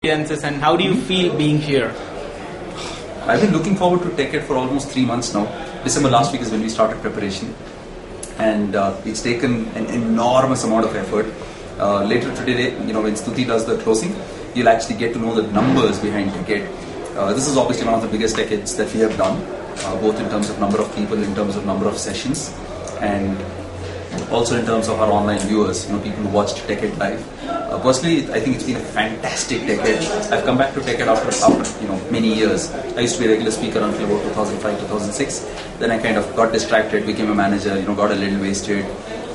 experiences, and how do you feel being here? I've been looking forward to TechEd for almost 3 months now. December last week is when we started preparation, and it's taken an enormous amount of effort. Later today, when Stuti does the closing, you'll actually get to know the numbers behind TechEd. This is obviously one of the biggest TechEds that we have done, both in terms of number of people, in terms of number of sessions, and also in terms of our online viewers, people who watched TechEd live. Personally, I think it's been a fantastic TechEd. I've come back to TechEd after many years. I used to be a regular speaker until about 2005, 2006. Then I kind of got distracted, became a manager, got a little wasted,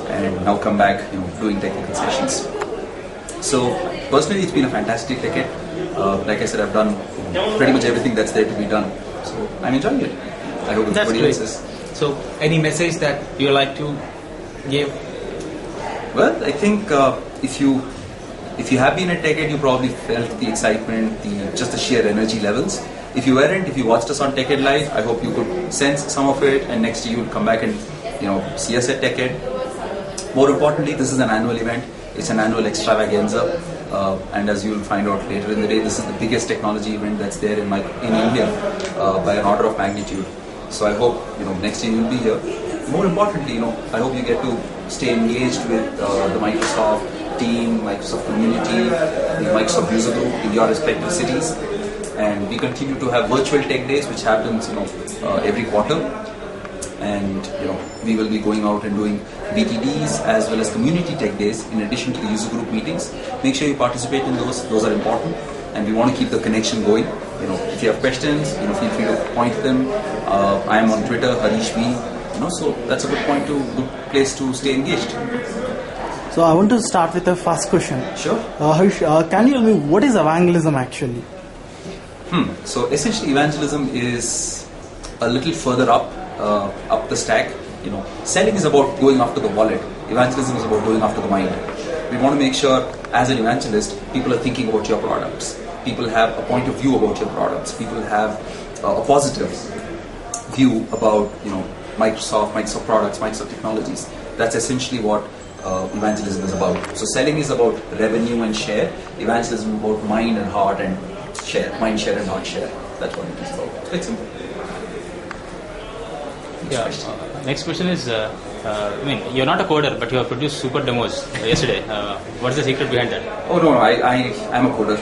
and now come back, doing technical sessions. So personally, it's been a fantastic TechEd. Like I said, I've done pretty much everything that's there to be done. So I'm enjoying it. I hope everybody else is. So any message that you like to give? Well, I think if you have been at TechEd, you probably felt the excitement, just the sheer energy levels. If you weren't, if you watched us on TechEd Live, I hope you could sense some of it, and next year you'll come back and see us at TechEd. More importantly, this is an annual event. It's an annual extravaganza, and as you'll find out later in the day, this is the biggest technology event that's there in India by an order of magnitude. So I hope next year you'll be here. More importantly, I hope you get to stay engaged with the Microsoft team, Microsoft community, the Microsoft user group in your respective cities, and we continue to have virtual tech days, which happens every quarter, and we will be going out and doing BTDs as well as community tech days in addition to the user group meetings. Make sure you participate in those are important, and we want to keep the connection going. If you have questions, feel free to point them. I am on Twitter, Harish V. So that's a good place to stay engaged. So I want to start with the first question. Sure. Harish, can you tell me what is evangelism actually? So essentially, evangelism is a little further up the stack. Selling is about going after the wallet. Evangelism is about going after the mind. We want to make sure, as an evangelist, people are thinking about your products. People have a point of view about your products. People have a positive view about Microsoft products, Microsoft technologies. That's essentially what evangelism is about. So selling is about revenue and share. Evangelism is about mind and heart and share. Mind share and heart share. That's what it is about. It's quite simple. Next question is, you're not a coder, but you have produced super demos yesterday. What's the secret behind that? Oh no, I'm a coder.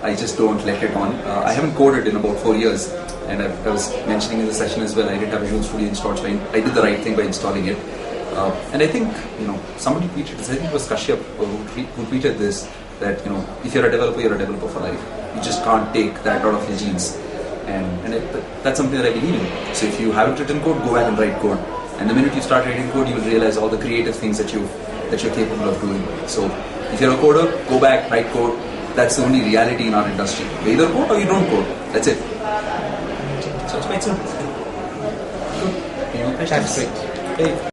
I just don't let it on. I haven't coded in about 4 years, and I was mentioning in the session as well, I didn't have Visual Studio installed, so I did the right thing by installing it. And I think, somebody tweeted this, I think it was Kashyap who tweeted this, that, if you're a developer for life. You just can't take that out of your genes. And that's something that I believe in. So if you haven't written code, go back and write code. And the minute you start writing code, you will realize all the creative things that you're capable of doing. So if you're a coder, go back, write code. That's the only reality in our industry. You either code or you don't code. That's it. So it's quite simple. Good. That's great. Hey.